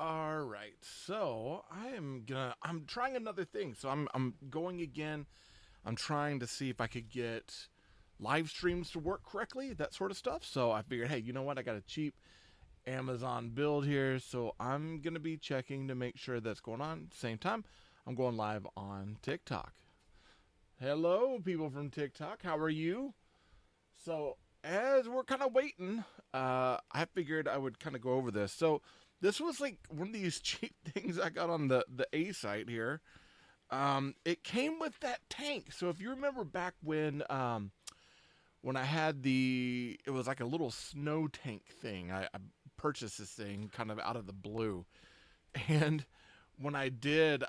All right, so I'm trying another thing. So I'm going again. I'm trying to see if I could get live streams to work correctly, that sort of stuff. So I figured, hey, you know what? I got a cheap Amazon build here, so I'm gonna be checking to make sure that's going on. Same time, I'm going live on TikTok. Hello, people from TikTok. How are you? So as we're kind of waiting, I figured I would kind of go over this. So this was like one of these cheap things I got on the A site here. It came with that tank. So if you remember back when I had it was like a little snow tank thing. I purchased this thing kind of out of the blue, and when I did,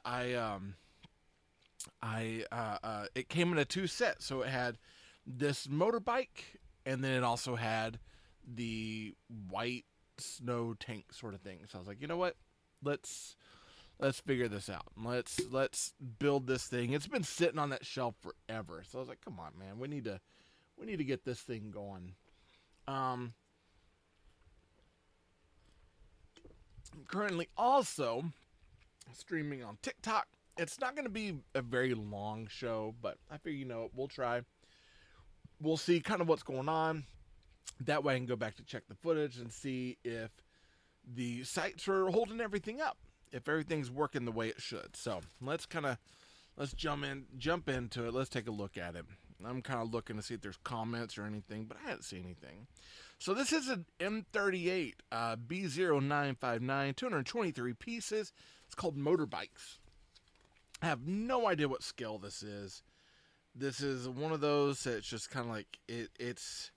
it came in a two set. So it had this motorbike, and then it also had the white snow tank sort of thing. So I was like, you know what? Let's figure this out. Let's build this thing. It's been sitting on that shelf forever. So I was like, come on, man, we need to get this thing going. Um, I'm currently also streaming on TikTok. It's not going to be a very long show, but I figure we'll try. We'll see kind of what's going on. That way I can go back to check the footage and see if the sites are holding everything up, if everything's working the way it should. So let's jump into it. Let's take a look at it. I'm kind of looking to see if there's comments or anything, but I didn't see anything. So this is an M38 B0959, 223 pieces. It's called Motorbikes. I have no idea what scale this is. This is one of those that's just kind of like it's.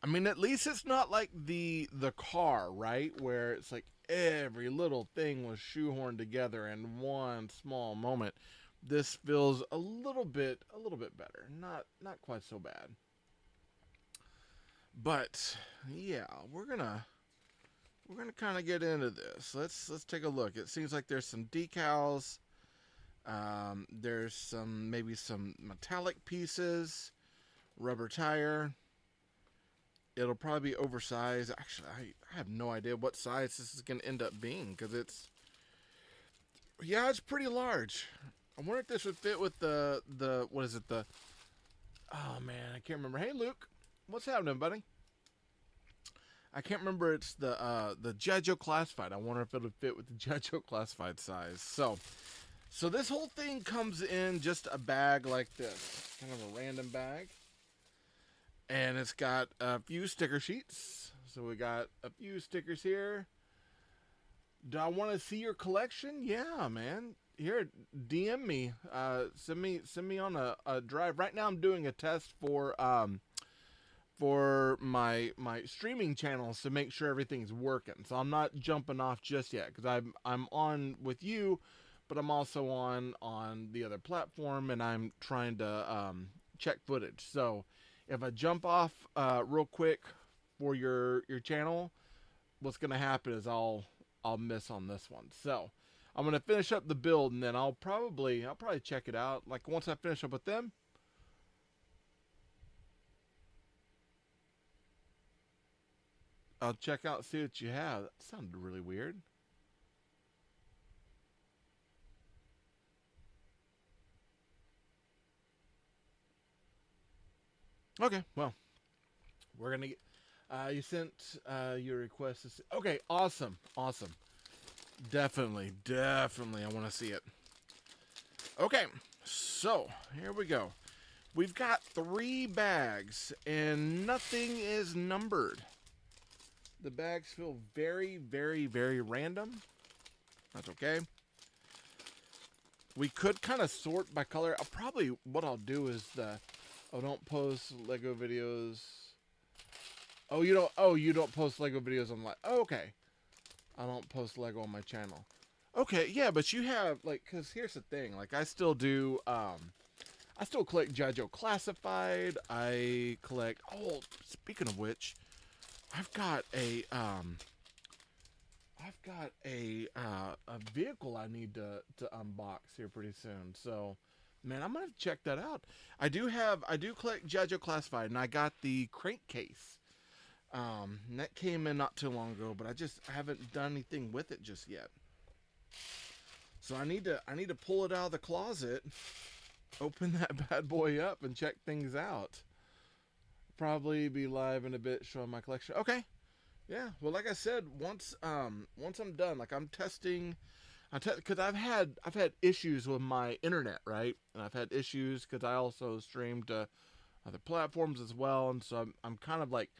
I mean, at least it's not like the car, right? Where it's like every little thing was shoehorned together in one small moment. This feels a little bit better. Not quite so bad. But yeah, we're gonna kind of get into this. Let's take a look. It seems like there's some decals. There's maybe some metallic pieces, rubber tire. It'll probably be oversized. Actually, I have no idea what size this is going to end up being because it's pretty large. I wonder if this would fit with what is it, oh man, I can't remember. Hey Luke, what's happening, buddy? I can't remember. It's the Jejo Classified. I wonder if it'll fit with the Jejo Classified size. So this whole thing comes in just a bag like this, kind of a random bag. And it's got a few sticker sheets. So we got a few stickers here. Do I want to see your collection? Yeah, man. Here, DM me. Send me on a drive. Right now I'm doing a test for my streaming channels to make sure everything's working. So I'm not jumping off just yet because I'm on with you, but I'm also on the other platform, and I'm trying to check footage. So if I jump off real quick for your channel, what's gonna happen is I'll miss on this one. So I'm gonna finish up the build, and then I'll probably check it out. Like once I finish up with them, I'll check out and see what you have. That sounded really weird. Okay, well, we're gonna get. You sent your request. Okay, awesome, awesome. Definitely, I want to see it. Okay, so here we go. We've got 3 bags, and nothing is numbered. The bags feel very random. That's okay. We could kind of sort by color. What I'll do is oh, don't post Lego videos. Oh, you don't. Oh, you don't post Lego videos on oh, okay. I don't post Lego on my channel. Okay, yeah, but you have cause here's the thing. Like I still do. I still collect JoJo Classified. I collect. Oh, speaking of which, I've got a vehicle I need to unbox here pretty soon. So, man, I'm gonna check that out. I do collect JoJo Classified, and I got the crankcase. And that came in not too long ago, but I haven't done anything with it just yet. So I need to pull it out of the closet, open that bad boy up, and check things out. Probably be live in a bit showing my collection. Okay. Yeah. Well, like I said, once I'm done, like I'm testing, because I've had issues with my internet, right? And I've had issues because I also stream to other platforms as well, and so I'm kind of like,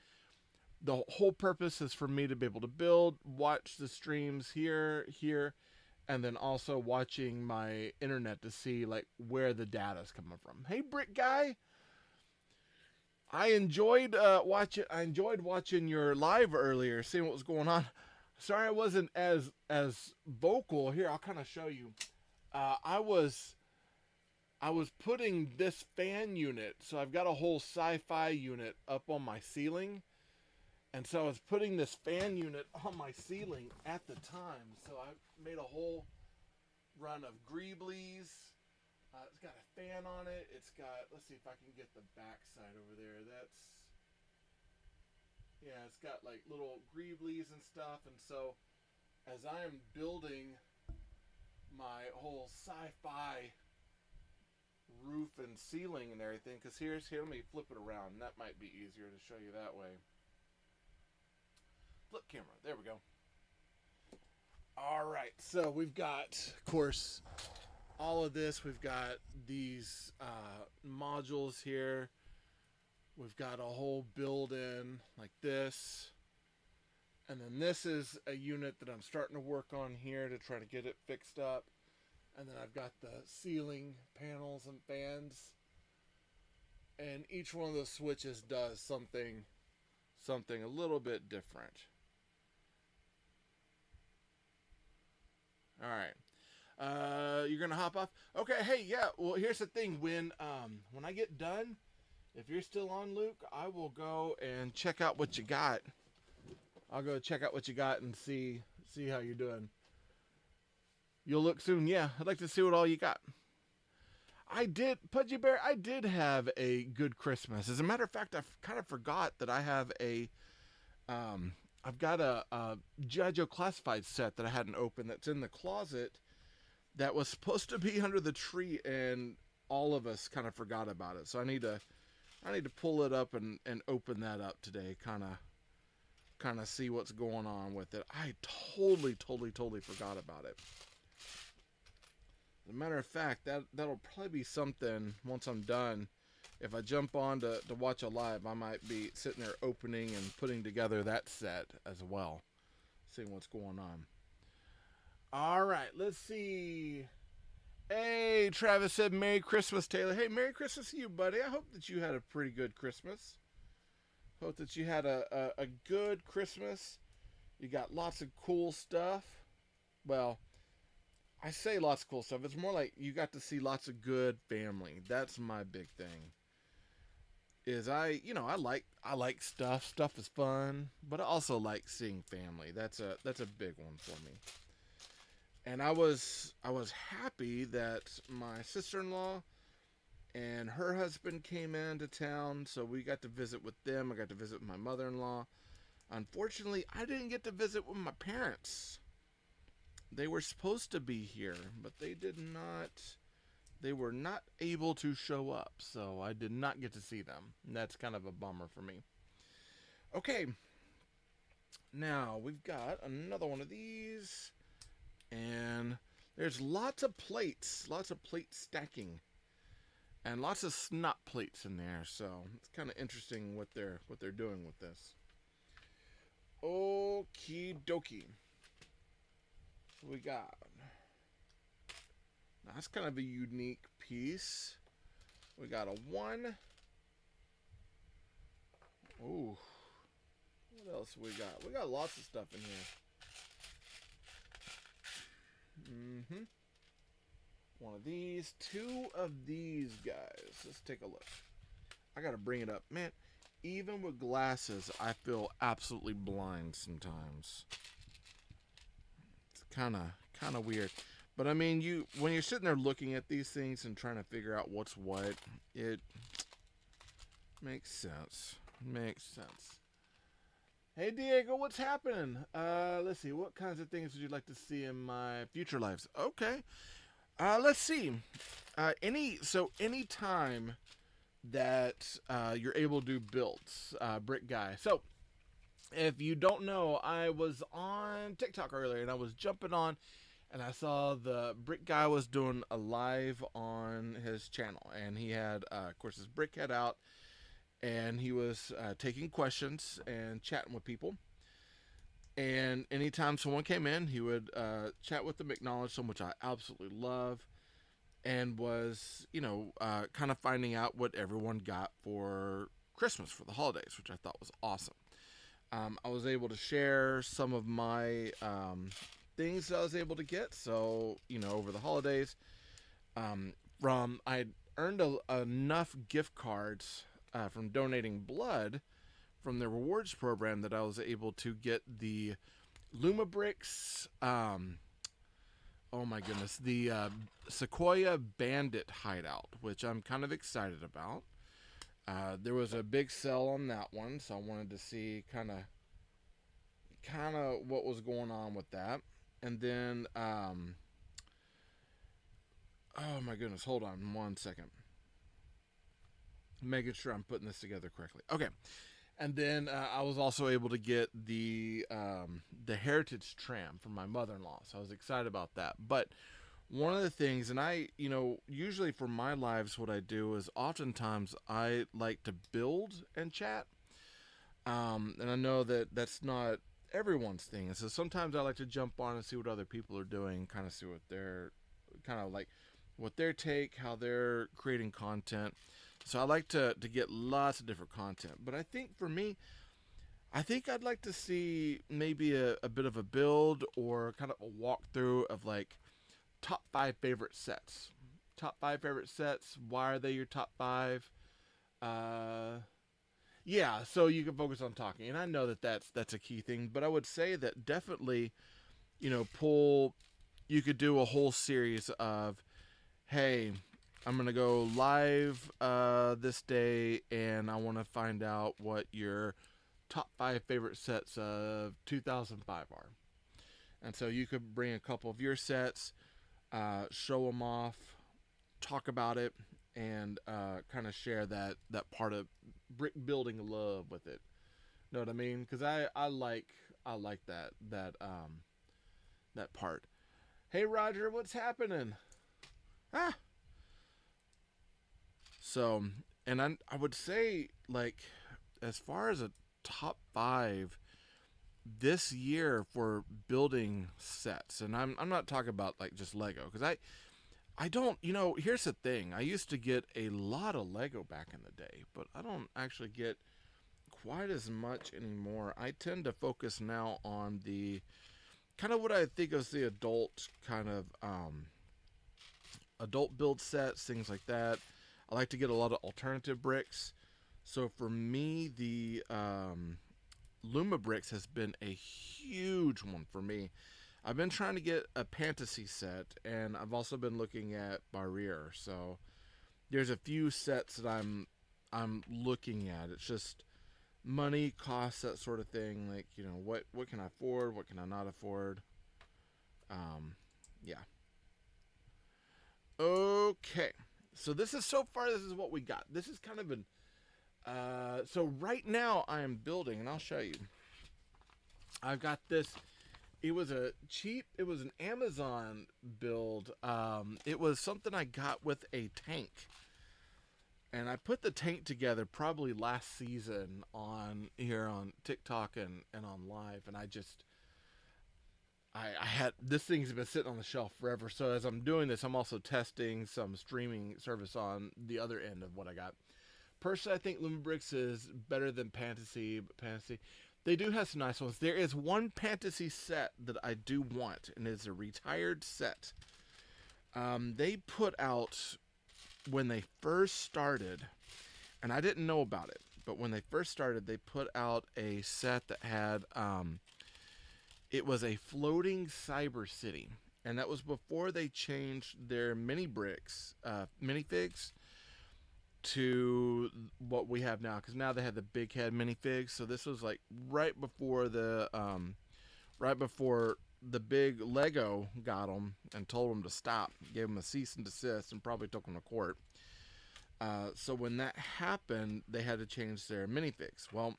the whole purpose is for me to be able to build, watch the streams here, and then also watching my internet to see like where the data's coming from. Hey, Brick Guy, I enjoyed watching your live earlier, seeing what was going on. Sorry I wasn't as vocal. Here, I'll kind of show you. I was putting this fan unit, so I've got a whole sci-fi unit up on my ceiling, and so I was putting this fan unit on my ceiling at the time. So I made a whole run of Greeblies. It's got a fan on it. It's got, let's see if I can get the back side over there. Yeah, it's got like little Greeblies and stuff. And so as I am building my whole sci-fi roof and ceiling and everything, because here, let me flip it around. That might be easier to show you that way. Flip camera. There we go. All right. So we've got, of course, all of this. We've got these modules here. We've got a whole build-in like this. And then this is a unit that I'm starting to work on here to try to get it fixed up. And then I've got the ceiling panels and fans. And each one of those switches does something a little bit different. All right. You're gonna hop off? Okay. Hey, yeah. Well, here's the thing. When I get done, if you're still on, Luke, I will go and check out what you got. I'll go check out what you got and see how you're doing. You'll look soon. Yeah, I'd like to see what all you got. I did, Pudgy Bear. I did have a good Christmas. As a matter of fact, I kind of forgot that I have I've got a G.I. Joe Classified set that I hadn't opened that's in the closet that was supposed to be under the tree, and all of us kind of forgot about it. So I need to pull it up and open that up today, kind of see what's going on with it. I totally forgot about it. As a matter of fact, that'll probably be something once I'm done. If I jump on to watch a live, I might be sitting there opening and putting together that set as well, seeing what's going on. All right, let's see. Hey, Travis said Merry Christmas, Taylor. Hey, Merry Christmas to you, buddy. I hope that you had a pretty good Christmas. Hope that you had a good Christmas. You got lots of cool stuff. Well, I say lots of cool stuff. It's more like you got to see lots of good family. That's my big thing. Is I like stuff. Stuff is fun, but I also like seeing family. That's a big one for me. And I was happy that my sister-in-law and her husband came into town, so we got to visit with them. I got to visit with my mother-in-law. Unfortunately, I didn't get to visit with my parents. They were supposed to be here, but they did not. They were not able to show up, so I did not get to see them. And that's kind of a bummer for me. Okay. Now, we've got another one of these. And there's lots of plates. Lots of plate stacking. And lots of snot plates in there. So, it's kind of interesting what they're doing with this. Okie dokie. We got. Now, that's kind of a unique piece. We got a 1. Ooh. What else we got? We got lots of stuff in here. One of these. 2 of these guys. Let's take a look. I gotta bring it up. Man, even with glasses, I feel absolutely blind sometimes. It's kind of weird. But I mean, when you're sitting there looking at these things and trying to figure out what's what, it makes sense. Makes sense. Hey Diego, what's happening? Let's see. What kinds of things would you like to see in my future lives? Okay. Let's see. Any time that you're able to do builds, brick guy. So if you don't know, I was on TikTok earlier and I was jumping on and I saw the brick guy was doing a live on his channel and he had, of course, his brick head out and he was taking questions and chatting with people. And anytime someone came in, he would chat with them, acknowledge them, which I absolutely love, and was, kind of finding out what everyone got for Christmas for the holidays, which I thought was awesome. I was able to share some of my things that I was able to get. So, over the holidays, I earned enough gift cards from donating blood from the rewards program that I was able to get the Luma bricks. Oh my goodness, the Sequoia Bandit hideout, which I'm kind of excited about. There was a big sale on that one, so I wanted to see kind of what was going on with that. And then, oh my goodness, hold on 1 second, making sure I'm putting this together correctly. Okay, and then I was also able to get the heritage tram from my mother-in-law, so I was excited about that. But one of the things, and usually for my lives, what I do is oftentimes I like to build and chat. And I know that that's not everyone's thing. And so sometimes I like to jump on and see what other people are doing, kind of see what they're kind of like, what their take, how they're creating content. So I like to get lots of different content. But I think for me, I think I'd like to see maybe a bit of a build or kind of a walkthrough of like top five favorite sets. Top five favorite sets. Why are they your top five? Uh, yeah, so you can focus on talking, and I know that that's a key thing. But I would say that definitely, pull. You could do a whole series of, hey, I'm gonna go live this day, and I want to find out what your top five favorite sets of 2005 are. And so you could bring a couple of your sets, show them off, talk about it, and kind of share that part of brick building love with it. Know what I mean? Because I like that part. Hey Roger, what's happening? Ah, so and I would say like as far as a top five this year for building sets, and I'm not talking about like just Lego because I don't, here's the thing. I used to get a lot of Lego back in the day, but I don't actually get quite as much anymore. I tend to focus now on the kind of what I think is the adult kind of adult build sets, things like that. I like to get a lot of alternative bricks. So for me, the Luma bricks has been a huge one for me. I've been trying to get a fantasy set, and I've also been looking at barrier. So there's a few sets that I'm looking at. It's just money, costs, that sort of thing. Like what can I afford? What can I not afford? Yeah. Okay. So this is so far. This is what we got. This is kind of an. So right now I am building, and I'll show you. I've got this. It was a cheap. It was an Amazon build. It was something I got with a tank, and I put the tank together probably last season on here on TikTok and on live, and I had this thing's been sitting on the shelf forever. So as I'm doing this, I'm also testing some streaming service on the other end of what I got. Personally, I think Lumenbricks is better than Fantasy, but Fantasy, they do have some nice ones. There is one Fantasy set that I do want, and it's a retired set. They put out when they first started, and I didn't know about it, but when they first started, they put out a set that had it was a floating cyber city, and that was before they changed their mini bricks, minifigs to what we have now, because now they had the big head minifigs. So this was like right before the big Lego got them and told them to stop, gave them a cease and desist, and probably took them to court. So when that happened, they had to change their minifigs. Well,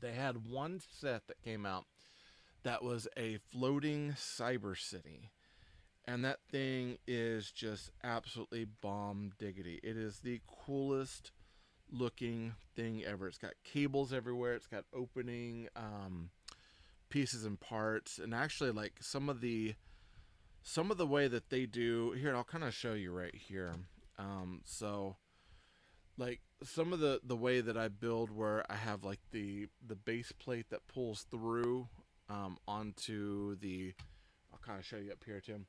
they had one set that came out that was a floating cyber city. And that thing is just absolutely bomb diggity. It is the coolest looking thing ever. It's got cables everywhere. It's got opening pieces and parts. And actually, like some of the way that they do here, I'll kind of show you right here. So like some of the way that I build, where I have like the base plate that pulls through onto the. I'll kind of show you up here, Tim.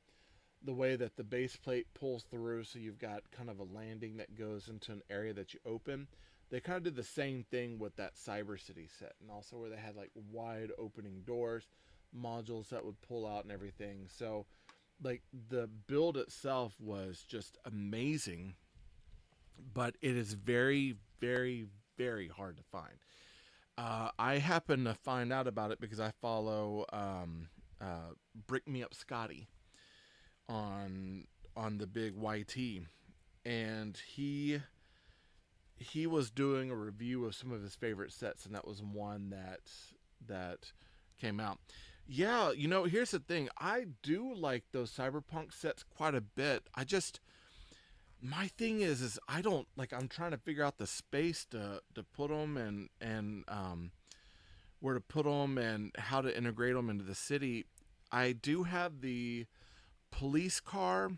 The way that the base plate pulls through, so you've got kind of a landing that goes into an area that you open. They kind of did the same thing with that Cyber City set, and also where they had like wide opening doors, modules that would pull out and everything. So like the build itself was just amazing, but it is very, very, very hard to find. I happen to find out about it because I follow Brick Me Up Scotty on the big YT, and he was doing a review of some of his favorite sets, and that was one that came out. Yeah, here's the thing. I do like those cyberpunk sets quite a bit. My thing is I don't like. I'm trying to figure out the space to put them and where to put them and how to integrate them into the city. I do have the police car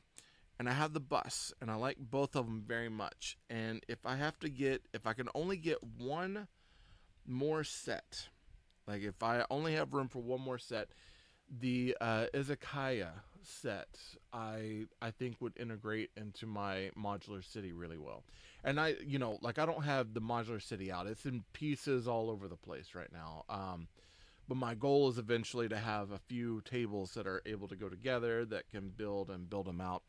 and I have the bus, and I like both of them very much. And if I can only get one more set, like if I only have room for one more set, the izakaya set I think would integrate into my modular city really well. And I don't have the modular city out. It's in pieces all over the place right now. But my goal is eventually to have a few tables that are able to go together that can build them out.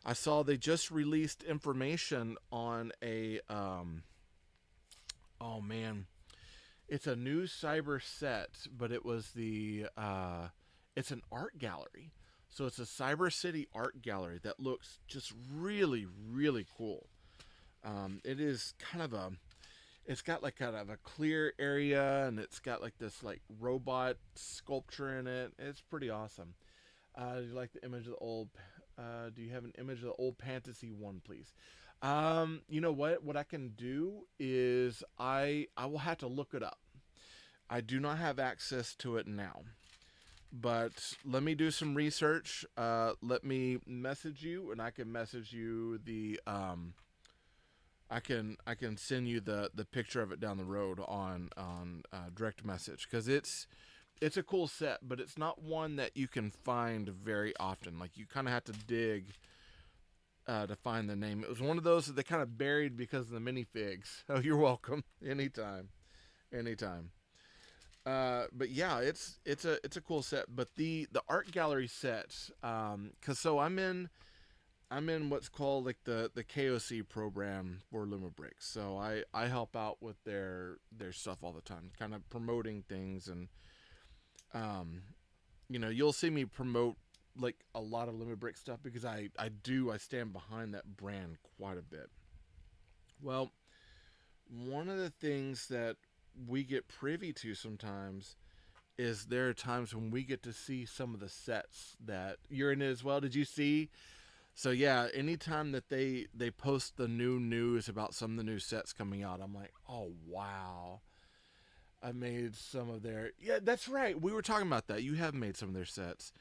I saw they just released information on a oh man, it's a new cyber set, but it's an art gallery. So it's a Cyber City art gallery that looks just really, really cool. It is it's got like kind of a clear area, and it's got like this like robot sculpture in it. It's pretty awesome. Do you like the image of the old? Do you have an image of the old fantasy one, please? You know what? What I can do is I will have to look it up. I do not have access to it now, but let me do some research. Let me message you, and I can message you the I can send you the picture of it down the road on direct message, because it's a cool set, but it's not one that you can find very often. Like you kind of have to dig to find the name. It was one of those that they kind of buried because of the minifigs. Oh, you're welcome. Anytime, anytime. But yeah, it's a cool set. But the art gallery set, cause so I'm in what's called like the KOC program for Luma Bricks. So I help out with their stuff all the time, kind of promoting things. And you'll see me promote like a lot of Luma Brick stuff because I stand behind that brand quite a bit. Well, one of the things that we get privy to sometimes is there are times when we get to see some of the sets that you're in as well. Did you see? So yeah, anytime that they post the new news about some of the new sets coming out, I'm like, oh wow, I made some of their. Yeah, that's right. We were talking about that. You have made some of their sets.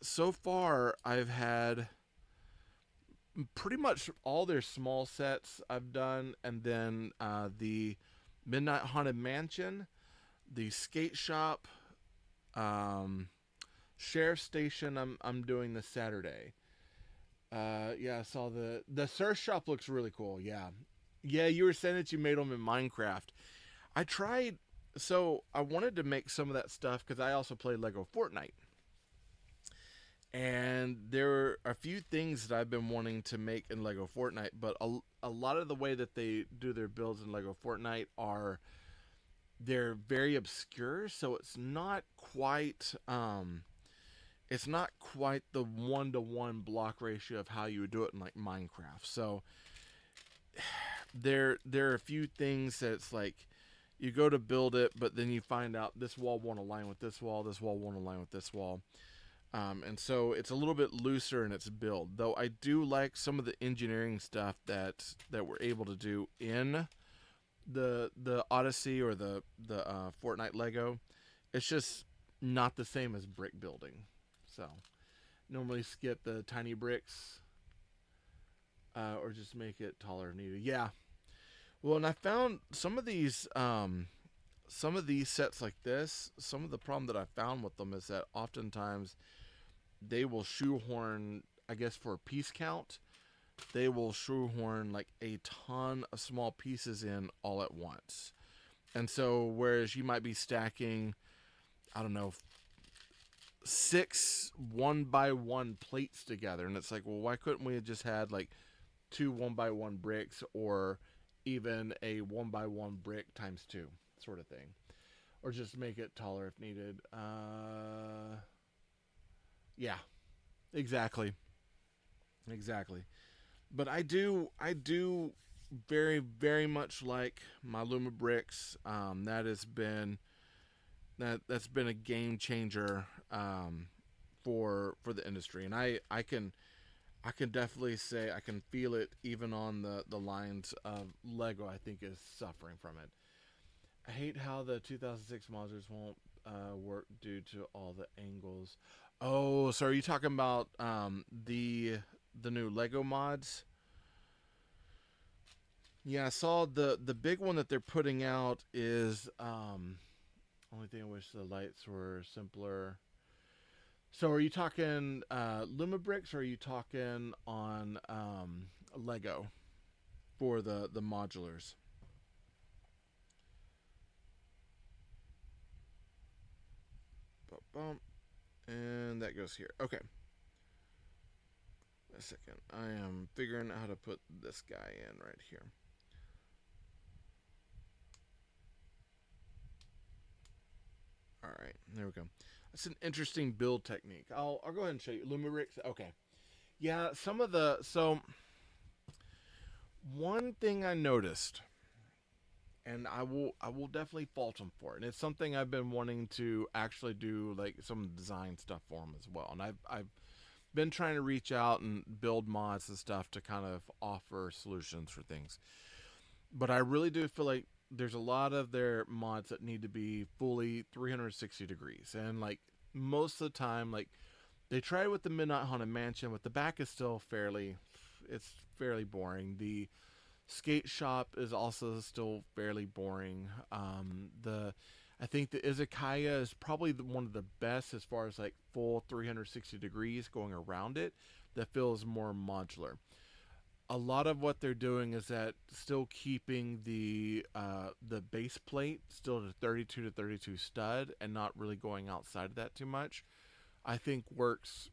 So far, I've had pretty much all their small sets I've done, and then the Midnight Haunted Mansion, the skate shop, sheriff station. I'm doing this Saturday. Yeah, I saw the surf shop looks really cool. Yeah, yeah. You were saying that you made them in Minecraft. I tried. So I wanted to make some of that stuff because I also play Lego Fortnite, And there are a few things that I've been wanting to make in Lego Fortnite, but a lot of the way that they do their builds in Lego Fortnite are they're very obscure, so it's not quite the 1-to-1 block ratio of how you would do it in like Minecraft. So there are a few things that it's like you go to build it, but then you find out this wall won't align with this wall won't align with this wall. And so it's a little bit looser in its build. Though I do like some of the engineering stuff that we're able to do in the Odyssey or the Fortnite Lego. It's just not the same as brick building. So normally skip the tiny bricks or just make it taller if needed. Yeah. Well, and I found some of these sets like this. Some of the problem that I found with them is that oftentimes they will shoehorn, I guess for a piece count, they will shoehorn like a ton of small pieces in all at once. And so, whereas you might be stacking, I don't know, 6 1-by-1 plates together, and it's like, well, why couldn't we have just had like 2 1-by-1 bricks, or even a 1-by-1 brick times two sort of thing, or just make it taller if needed. Yeah, exactly, exactly. But I do very much like my Luma bricks. That's been a game changer for the industry, and I can definitely say I can feel it even on the lines of Lego. I think is suffering from it. I hate how the 2006 modules won't work due to all the angles. Oh, so are you talking about the new Lego mods? Yeah, I saw the big one that they're putting out is only thing I wish the lights were simpler. So are you talking Lumabricks or are you talking on Lego for the modulars? Bum, bum. And that goes here. Okay. A second. I am figuring out how to put this guy in right here. All right, there we go. That's an interesting build technique. I'll go ahead and show you Lumerix. Okay, yeah. Some of the so one thing I noticed, and I will definitely fault them for it. And it's something I've been wanting to actually do, like some design stuff for them as well. And I've been trying to reach out and build mods and stuff to kind of offer solutions for things. But I really do feel like there's a lot of their mods that need to be fully 360 degrees, and like most of the time, like they tried with the Midnight Haunted Mansion, but the back is still it's fairly boring. The skate shop is also still fairly boring. The I think the izakaya is probably one of the best as far as like full 360 degrees going around it. That feels more modular. A lot of what they're doing is that still keeping the base plate still to 32 to 32 stud and not really going outside of that too much. I think works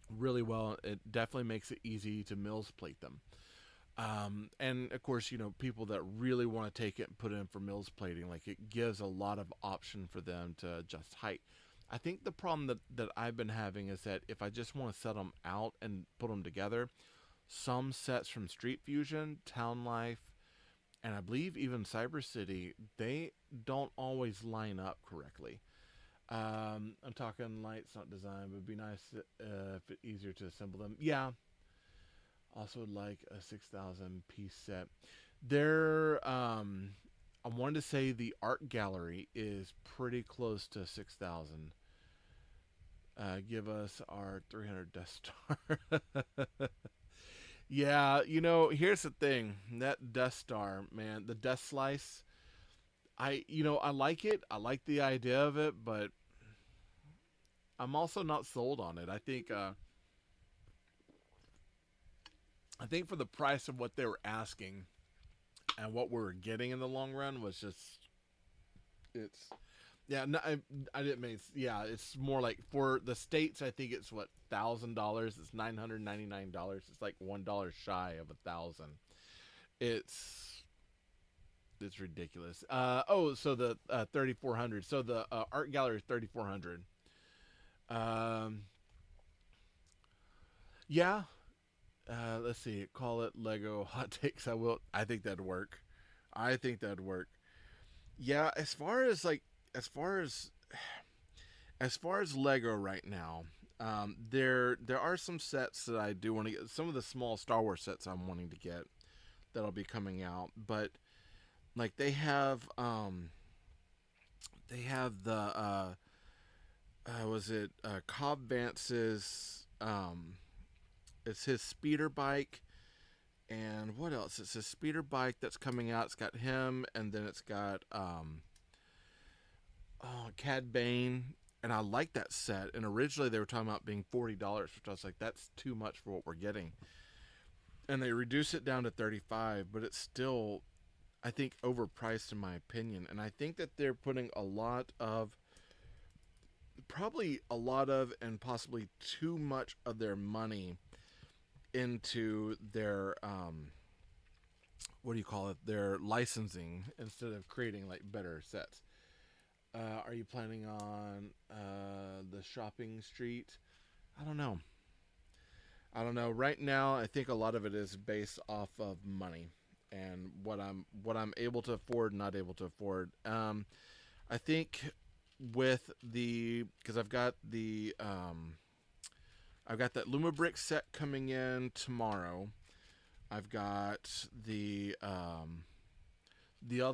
really well. It definitely makes it easy to mills plate them. And of course, you know, people that really want to take it and put it in for mills plating, like it gives a lot of option for them to adjust height. I think the problem that I've been having is that if I just want to set them out and put them together, some sets from Street Fusion, Town Life, and I believe even Cyber City, they don't always line up correctly. I'm talking lights, not design, but it'd be nice if it's easier to assemble them. Yeah, also would like a 6,000 piece set. There, I wanted to say the art gallery is pretty close to 6,000. Give us our 300 Death Star. Yeah, you know, here's the thing. That Death Star, man, the Death Slice, I like it. I like the idea of it, but I'm also not sold on it. I think for the price of what they were asking and what we were getting in the long run was just it's Yeah, no, I didn't mean. Yeah, it's more like for the states. I think it's what $1,000. It's $999. It's like $1 shy of 1,000. It's it's ridiculous. So the 3,400. So the art gallery is 3,400. Um, yeah. Let's see. Call it Lego hot takes. I will. I think that'd work. I think that'd work. Yeah. As far as as far as Lego right now, there are some sets that I do want to get. Some of the small Star Wars sets I'm wanting to get that'll be coming out, but like they have the was it Cobb Vance's it's his speeder bike, and what else? It's his speeder bike that's coming out. It's got him, and then it's got Cad Bane, and I like that set. And originally they were talking about being $40, which I was like, that's too much for what we're getting. And they reduced it down to 35, but it's still, I think, overpriced in my opinion. And I think that they're putting probably a lot of, and possibly too much of their money into their what do you call it? Their licensing instead of creating like better sets. Are you planning on the shopping street? I don't know. I don't know. Right now, I think a lot of it is based off of money and what I'm able to afford, not able to afford. I think with the because I've got that Luma Brick set coming in tomorrow. I've got the other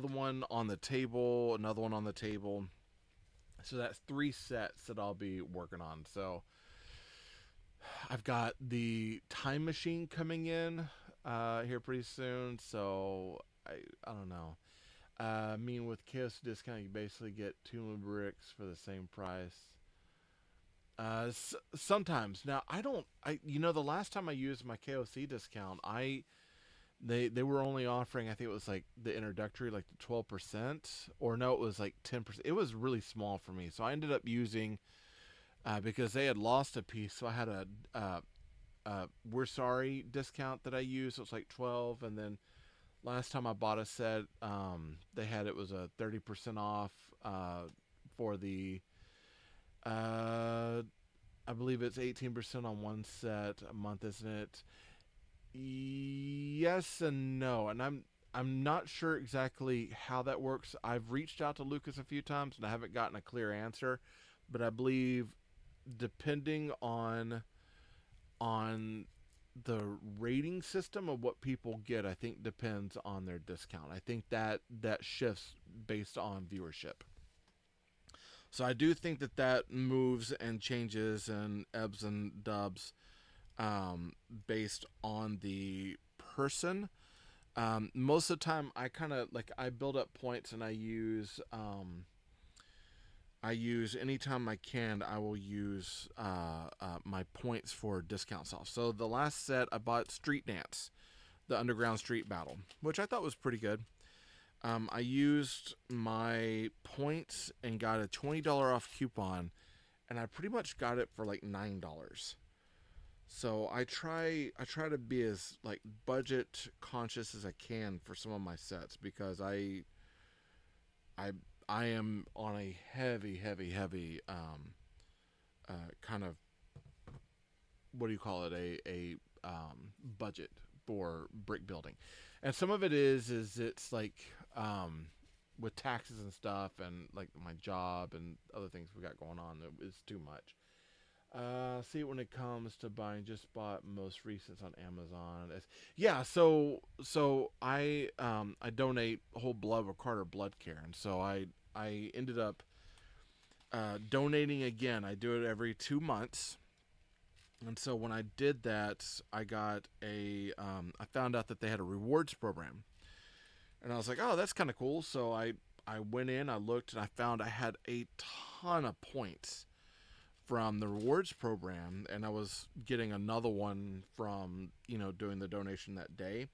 one on the table, another one on the table. So that's three sets that I'll be working on. So I've got the time machine coming in here pretty soon. So I don't know. I mean, with KOC discount, you basically get two bricks for the same price. Sometimes now I don't. The last time I used my KOC discount, they were only offering, I think it was like the introductory, like the 12%, or no, it was like 10%. It was really small for me, so I ended up using because they had lost a piece, so I had a we're sorry discount that I used. So it was like 12, and then last time I bought a set, they had it was a 30% off for the uh, I believe it's 18% on one set a month, isn't it? Yes and no, and I'm not sure exactly how that works. I've reached out to Lucas a few times and I haven't gotten a clear answer, but I believe depending on the rating system of what people get, I think depends on their discount. I think that shifts based on viewership. So I do think that moves and changes and ebbs and dubs based on the person. Most of the time, I kind of like I build up points and I use anytime I can. I will use my points for discounts off. So the last set I bought Street Dance, the Underground Street Battle, which I thought was pretty good. I used my points and got a $20 off coupon, and I pretty much got it for like $9. So I try to be as like budget conscious as I can for some of my sets because I I am on a heavy kind of what do you call it, budget for brick building, and some of it is it's like with taxes and stuff and like my job and other things we got going on, it is too much. See, when it comes to buying, just bought most recent on Amazon. Yeah, so I donate whole blood with Carter Blood Care, and so I ended up donating again. I do it every 2 months, and so when I did that, I found out that they had a rewards program, and I was like, oh, that's kind of cool. So I went in, I looked, and I found I had a ton of points from the rewards program, and I was getting another one from doing the donation that day,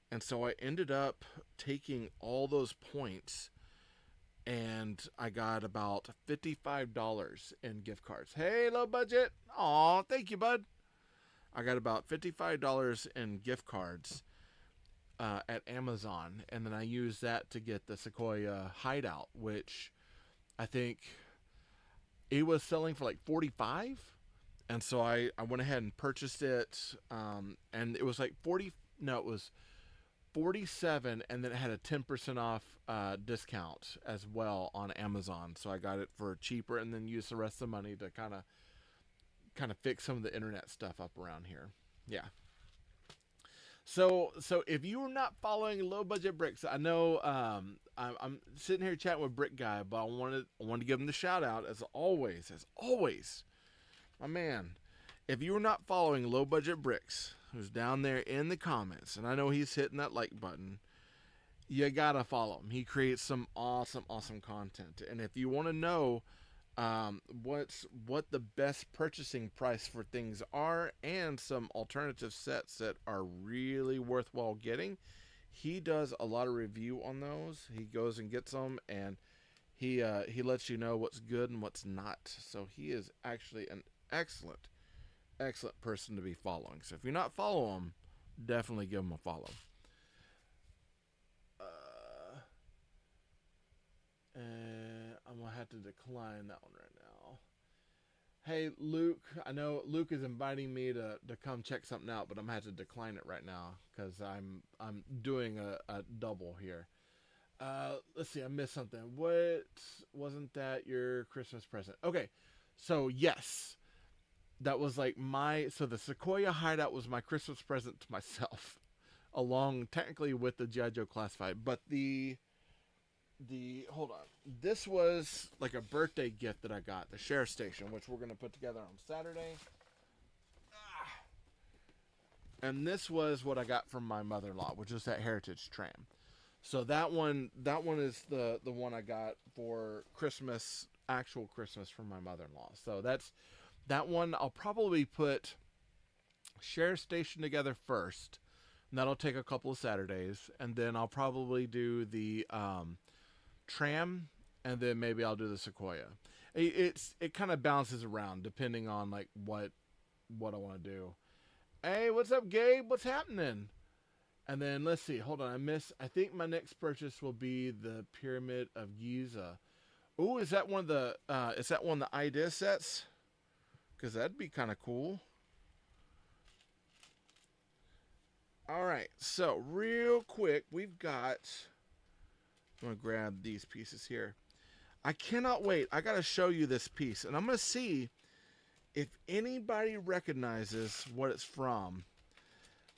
and so I ended up taking all those points and I got about $55 in gift cards. Hey, low budget. Aw, thank you, bud. I got about $55 in gift cards at Amazon, and then I used that to get the Sequoia hideout, which I think it was selling for like 45, and so I went ahead and purchased it, and it was like 40. No, it was 47, and then it had a 10% off discount as well on Amazon. So I got it for cheaper, and then used the rest of the money to kind of fix some of the internet stuff up around here. Yeah. So if you're not following Low Budget Bricks, I know I'm sitting here chatting with Brick Guy, but I wanted to give him the shout out as always, my man. If you're not following Low Budget Bricks, who's down there in the comments, and I know he's hitting that like button, you gotta follow him. He creates some awesome content, and if you want to know what the best purchasing price for things are and some alternative sets that are really worthwhile getting, he does a lot of review on those. He goes and gets them, and he lets you know what's good and what's not. So he is actually an excellent person to be following. So if you're not following him, definitely give him a follow. And I'm gonna have to decline that one right now. Hey Luke, I know Luke is inviting me to come check something out, but I'm gonna have to decline it right now because I'm doing a double here. Let's see, I missed something. What wasn't that your Christmas present? Okay, so yes, that was like so the Sequoia hideout was my Christmas present to myself, along technically with the G.I. Joe Classified, but the hold on, this was like a birthday gift that I got, the share station, which we're gonna put together on Saturday. And this was what I got from my mother-in-law, which is that heritage tram. So that one is the one I got for Christmas, actual Christmas, from my mother-in-law. So that one I'll probably put share station together first, and that'll take a couple of Saturdays, and then I'll probably do the tram, and then maybe I'll do the Sequoia. It kind of bounces around depending on like what I want to do. Hey, what's up, Gabe? What's happening? And then let's see. Hold on, I think my next purchase will be the Pyramid of Giza. Oh, is that one of the idea sets? Because that'd be kind of cool. All right, so real quick, we've got. I'm gonna grab these pieces here. I cannot wait. I gotta show you this piece, and I'm gonna see if anybody recognizes what it's from.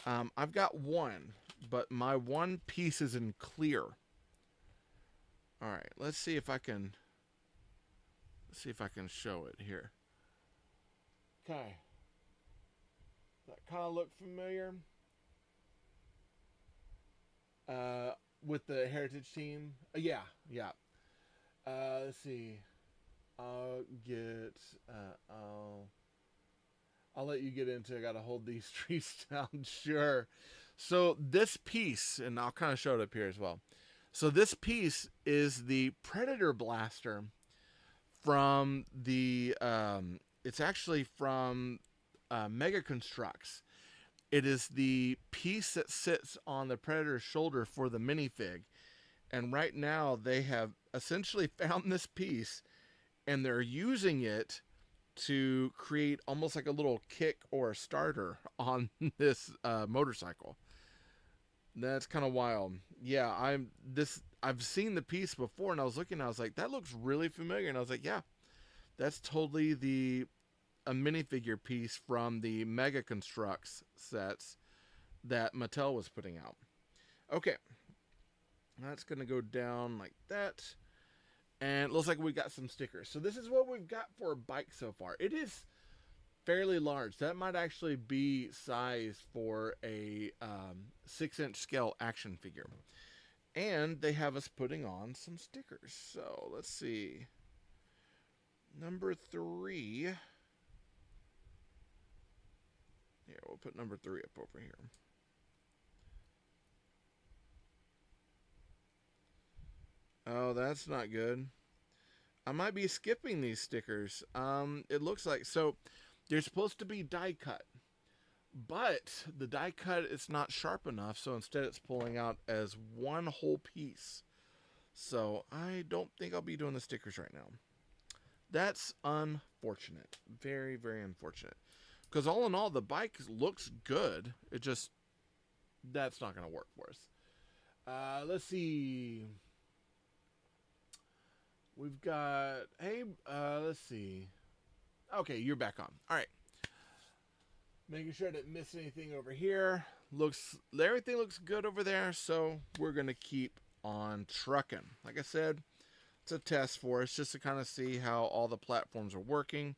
I've got one, but my one piece is in clear. All right, let's see if I can show it here. Okay, that kind of look familiar. With the heritage team. Yeah. Let's see. I'll get. I'll let you get into it. I gotta hold these trees down. Sure. So this piece, and I'll kind of show it up here as well. So this piece is the Predator Blaster from the. It's actually from Mega Constructs. It is the piece that sits on the Predator's shoulder for the minifig. And right now they have essentially found this piece, and they're using it to create almost like a little kick or a starter on this motorcycle. That's kind of wild. Yeah, I've seen the piece before, and I was looking, I was like, that looks really familiar. And I was like, yeah, that's totally a minifigure piece from the Mega Constructs sets that Mattel was putting out. Okay, that's gonna go down like that, and it looks like we got some stickers. So this is what we've got for a bike so far. It is fairly large. That might actually be size for a 6-inch scale action figure. And they have us putting on some stickers. So let's see. Number 3. Here, we'll put number 3 up over here. Oh, that's not good. I might be skipping these stickers. It looks like so. They're supposed to be die cut, but the die cut is not sharp enough. So instead, it's pulling out as one whole piece. So I don't think I'll be doing the stickers right now. That's unfortunate. Very, very unfortunate. Because all in all, the bike looks good. It just that's not going to work for us. Let's see. We've got hey. Let's see. Okay, you're back on. All right. Making sure I didn't miss anything over here. Looks everything looks good over there, so we're gonna keep on trucking. Like I said, it's a test for us just to kind of see how all the platforms are working.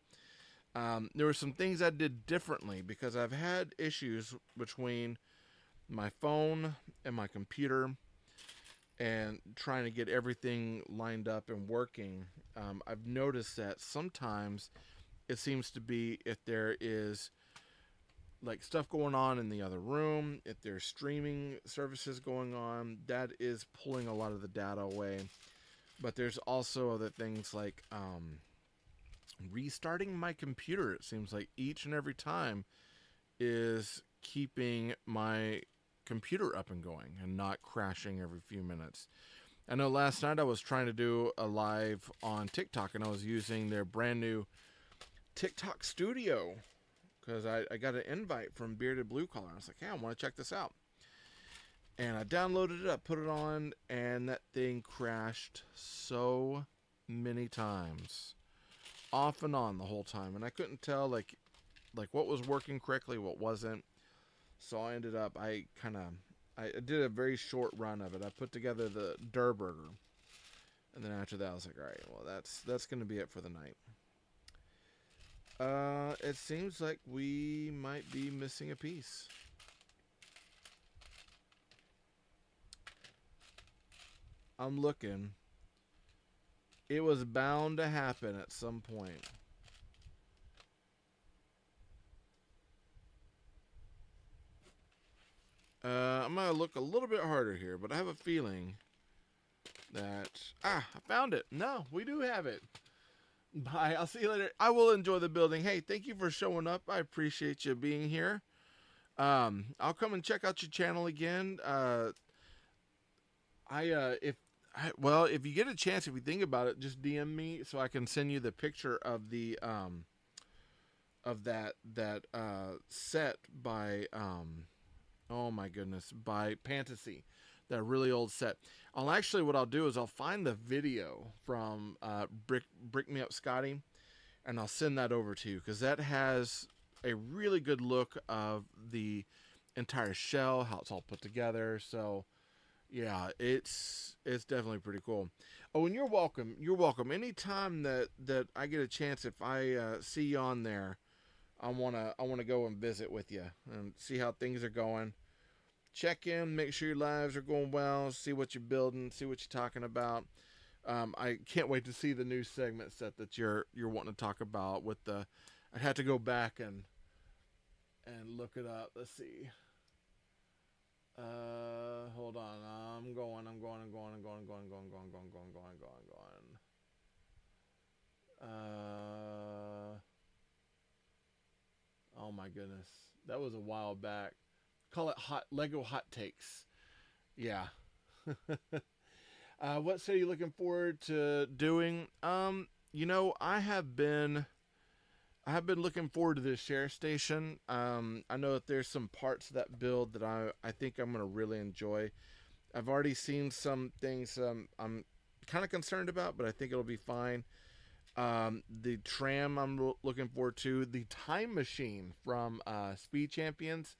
There were some things I did differently because I've had issues between my phone and my computer and trying to get everything lined up and working. I've noticed that sometimes it seems to be if there is like stuff going on in the other room, if there's streaming services going on, that is pulling a lot of the data away. But there's also other things like restarting my computer. It seems like each and every time is keeping my computer up and going and not crashing every few minutes. I know last night I was trying to do a live on TikTok and I was using their brand new TikTok studio because I got an invite from Bearded Blue Collar. I was like, hey, I want to check this out. And I downloaded it, I put it on, and that thing crashed so many times. Off and on the whole time. And I couldn't tell like what was working correctly, what wasn't. So I ended up, I did a very short run of it. I put together the Durr Burger. And then after that, I was like, all right, well, that's going to be it for the night. It seems like we might be missing a piece. I'm looking. It was bound to happen at some point. I'm going to look a little bit harder here, but I have a feeling that... I found it. No, we do have it. Bye. I'll see you later. I will enjoy the building. Hey, thank you for showing up. I appreciate you being here. I'll come and check out your channel again. If you get a chance, if you think about it, just DM me so I can send you the picture of the of that set by oh my goodness, by Fantasy, that really old set. What I'll do is I'll find the video from Brick Me Up Scotty, and I'll send that over to you because that has a really good look of the entire shell, how it's all put together. So yeah, it's definitely pretty cool. Oh, and you're welcome. You're welcome. Anytime that I get a chance, if I see you on there, I wanna go and visit with you and see how things are going. Check in, make sure your lives are going well, see what you're building, see what you're talking about. I can't wait to see the new segment set that you're wanting to talk about. With the, I'd have to go back and look it up. Let's see. Hold on. I'm going. Oh my goodness, that was a while back. Call it hot Lego hot takes. Yeah. What are you looking forward to doing? I have been looking forward to this share station. I know that there's some parts of that build that I think I'm gonna really enjoy. I've already seen some things I'm kind of concerned about, but I think it'll be fine. The tram I'm looking forward to. The time machine from Speed Champions.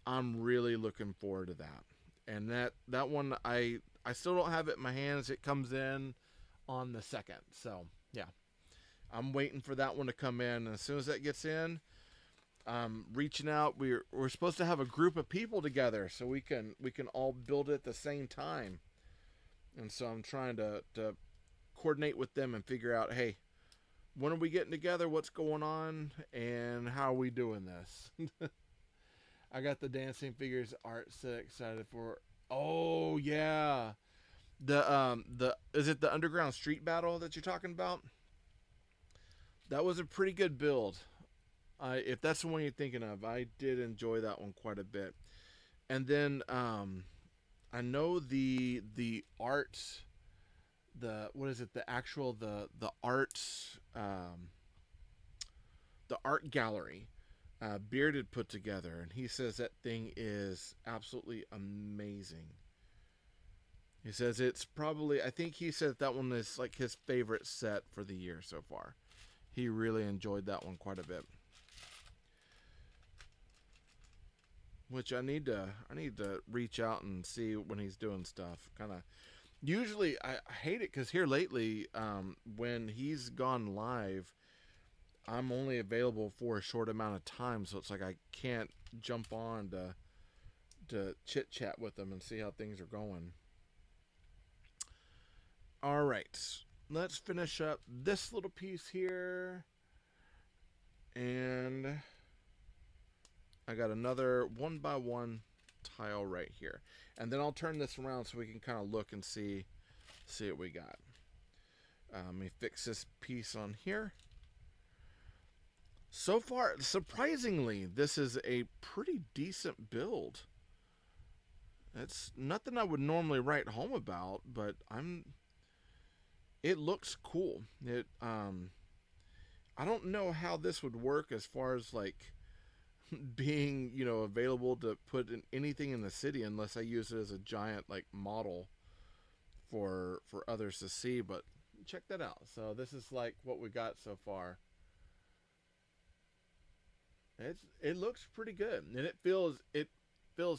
I'm really looking forward to that. And that one I still don't have it in my hands. It comes in on the 2nd. So yeah, I'm waiting for that one to come in. And as soon as that gets in, reaching out. We're supposed to have a group of people together so we can all build it at the same time. And so I'm trying to coordinate with them and figure out, hey, when are we getting together? What's going on? And how are we doing this? I got the dancing figures art set excited for. Oh yeah, The is it the underground street battle that you're talking about? That was a pretty good build. If that's the one you're thinking of, I did enjoy that one quite a bit. And then I know the art, the what is it? The actual the art, the art gallery. Bearded put together, and he says that thing is absolutely amazing. He says it's probably, I think he said that one is like his favorite set for the year so far. He really enjoyed that one quite a bit. Which I need to reach out and see when he's doing stuff. Kind of usually I hate it because here lately, when he's gone live, I'm only available for a short amount of time, so it's like I can't jump on to chit chat with him and see how things are going. All right, let's finish up this little piece here, and I got another one by one tile right here, and then I'll turn this around so we can kind of look and see what we got. Let me fix this piece on here. So far, surprisingly, this is a pretty decent build. It's nothing I would normally write home about, but it looks cool. I don't know how this would work as far as like being, available to put in anything in the city unless I use it as a giant like model for others to see, but check that out. So this is like what we got so far. It looks pretty good, and it feels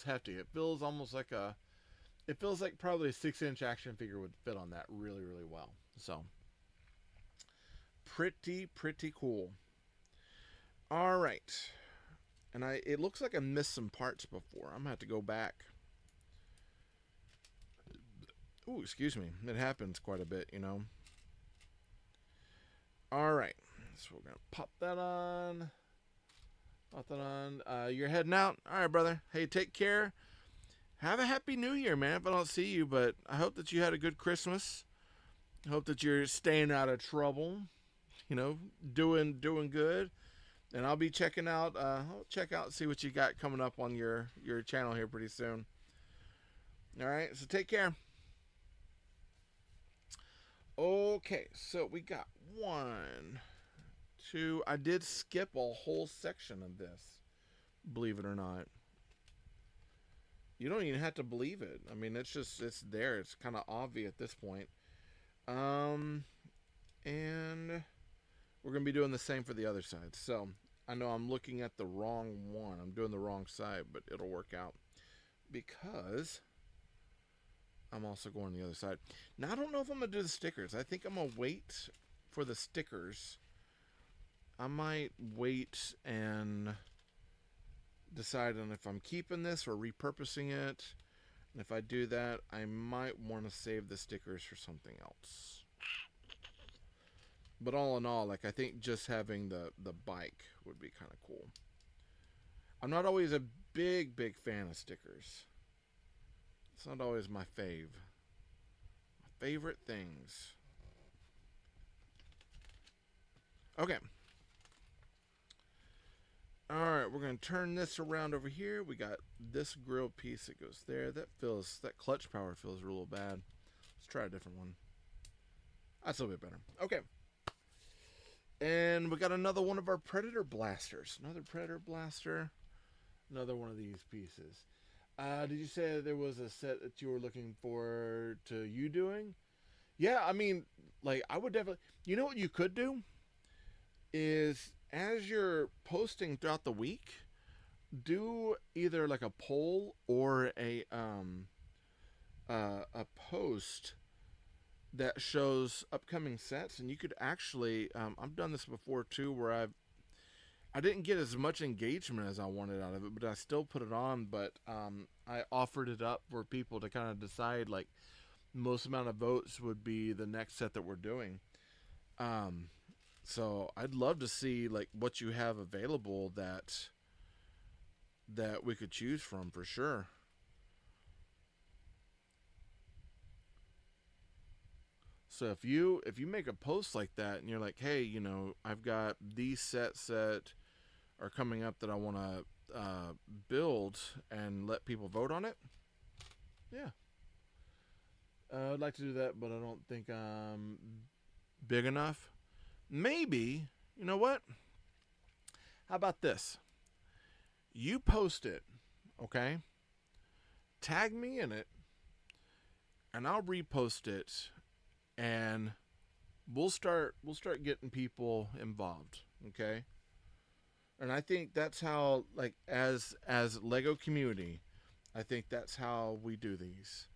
hefty. It feels almost like it feels like probably a 6-inch action figure would fit on that really really well. So pretty cool. All right, and it looks like I missed some parts before. I'm gonna have to go back. Ooh, excuse me. It happens quite a bit. All right, so we're gonna pop that on. Nothing on. You're heading out. All right, brother. Hey, take care. Have a happy New Year, man. If I don't see you, but I hope that you had a good Christmas. I hope that you're staying out of trouble. Doing good. And I'll be checking out. I'll check out and see what you got coming up on your channel here pretty soon. All right. So take care. Okay. So we got one, two. I did skip a whole section of this. Believe it or not. You don't even have to believe it. I mean, it's there. It's kind of obvious at this point. Um, and we're gonna be doing the same for the other side. So I know I'm looking at the wrong one. I'm doing the wrong side, but it'll work out because I'm also going the other side. Now I don't know if I'm gonna do the stickers. I think I'm gonna wait for the stickers. I might wait and decide on if I'm keeping this or repurposing it. And if I do that, I might want to save the stickers for something else. But all in all, like I think just having the bike would be kind of cool. I'm not always a big fan of stickers. It's not always my fave. My favorite things. Okay. Alright, we're going to turn this around over here. We got this grill piece that goes there. That clutch power feels a little bad. Let's try a different one. That's a little bit better. Okay. And we got another one of our Predator blasters. Another Predator blaster. Another one of these pieces. Did you say there was a set that you were looking forward to you doing? Yeah, I mean, like, I would definitely... You know what you could do? Is as you're posting throughout the week, do either like a poll or a post that shows upcoming sets, and you could actually I've done this before too, where I didn't get as much engagement as I wanted out of it, but I still put it on. But I offered it up for people to kind of decide, like, most amount of votes would be the next set that we're doing. So I'd love to see like what you have available that we could choose from for sure. So if you make a post like that and you're like, hey, I've got these sets that are coming up that I want to build and let people vote on it. Yeah, I'd like to do that, but I don't think I'm big enough. Maybe, you know what? How about this? You post it, okay? Tag me in it, and I'll repost it, and we'll start getting people involved, okay? And I think that's how, like, as Lego community, I think that's how we do these.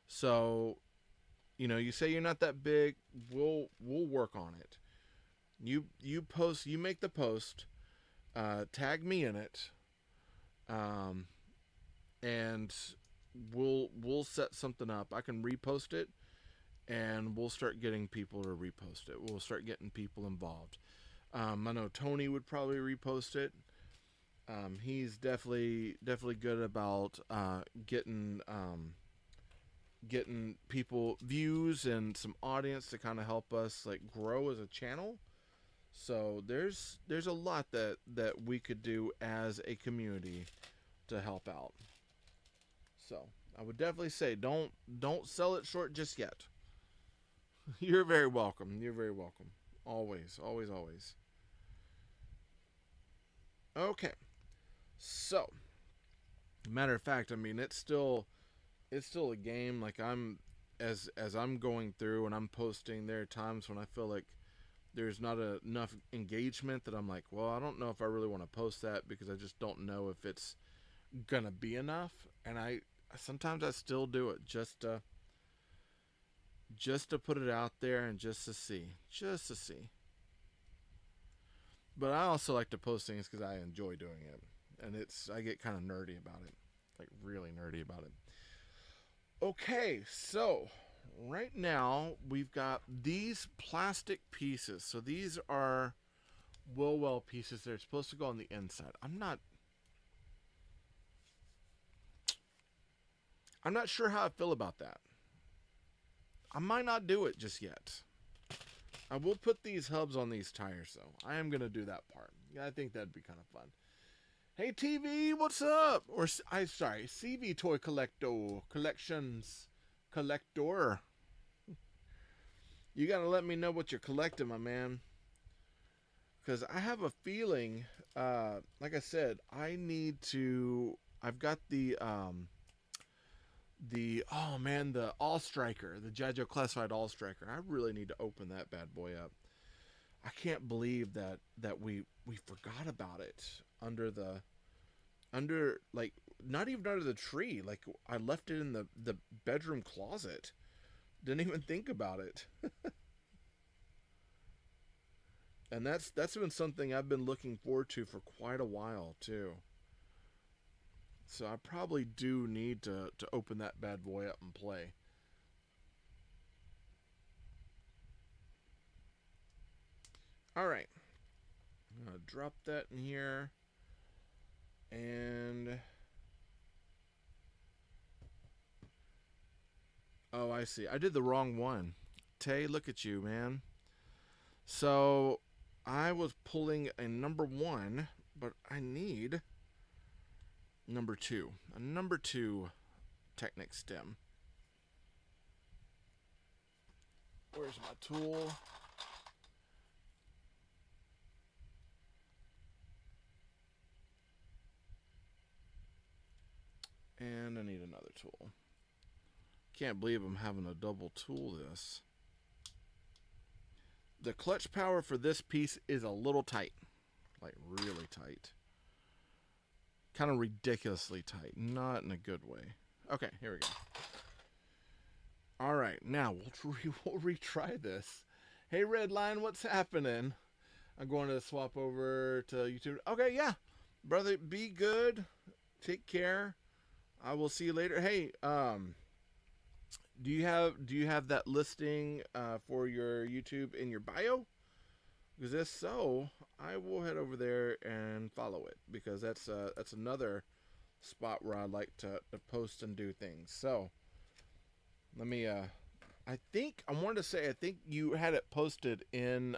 So, you say you're not that big, we'll work on it. You post, you make the post, tag me in it, um, and we'll set something up. I can repost it, and we'll start getting people to repost it. We'll start getting people involved. I know Tony would probably repost it. He's definitely good about getting people views and some audience to kind of help us like grow as a channel. So there's a lot that we could do as a community to help out. So I would definitely say don't sell it short just yet. You're very welcome. You're very welcome. Always, always, always. Okay. So, matter of fact, I mean it's still a game. Like as I'm going through and I'm posting, there are times when I feel like there's not enough engagement that I'm like, well, I don't know if I really want to post that because I just don't know if it's gonna be enough. And I sometimes I still do it just to put it out there and just to see. But I also like to post things because I enjoy doing it, and I get kind of nerdy about it, like really nerdy about it. Okay, so right now we've got these plastic pieces. So these are Wilwell pieces. They're supposed to go on the inside. I'm not sure how I feel about that. I might not do it just yet. I will put these hubs on these tires though. I am gonna do that part. Yeah, I think that'd be kind of fun. Hey TV, what's up? Or sorry, CV Toy Collector. You gotta let me know what you're collecting, my man. Because I have a feeling, like I said, I need to. I've got oh man, the All Striker, the Jajo Classified All Striker. I really need to open that bad boy up. I can't believe that we forgot about it under like not even under the tree. Like I left it in the bedroom closet. Didn't even think about it. And that's been something I've been looking forward to for quite a while too. So I probably do need to open that bad boy up and play. All right, I'm gonna drop that in here, and oh, I see. I did the wrong one. Tay, look at you, man. So I was pulling a number one, but I need number two. A number two Technic stem. Where's my tool? And I need another tool. Can't believe I'm having to double tool this. The clutch power for this piece is a little tight. Like really tight. Kind of ridiculously tight. Not in a good way. Okay, here we go. Alright, now we'll retry this. Hey Redline, what's happening? I'm going to swap over to YouTube. Okay, yeah. Brother, be good. Take care. I will see you later. Hey, do you have that listing for your YouTube in your bio? Because if so, I will head over there and follow it because that's another spot where I like to post and do things. So let me I wanted to say, I think you had it posted in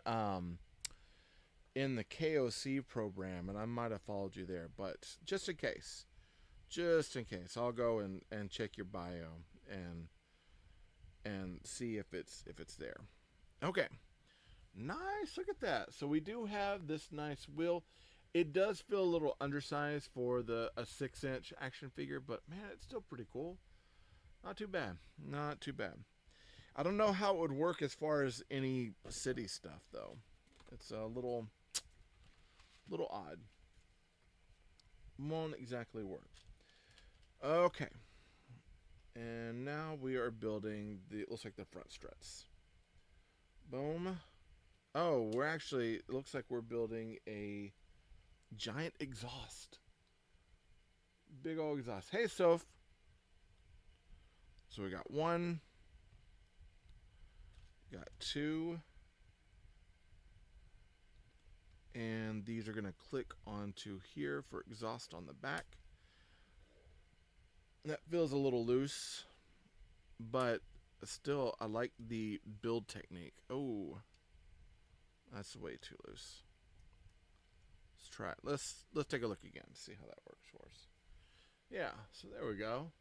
the KOC program, and I might have followed you there, but just in case, I'll go and check your bio and see if it's there. Okay, nice. Look at that. So we do have this nice wheel. It does feel a little undersized for the a 6-inch action figure, but man, it's still pretty cool. Not too bad. Not too bad. I don't know how it would work as far as any city stuff though. It's a little odd. Won't exactly work. Okay. And now we are building the, it looks like the front struts. Boom. Oh, we're actually, it looks like we're building a giant exhaust. Big old exhaust. Hey, Soph. So we got one. Got two. And these are going to click onto here for exhaust on the back. That feels a little loose, but still I like the build technique. Oh, that's way too loose. Let's try it. Let's take a look again, see how that works for us. Yeah, so there we go.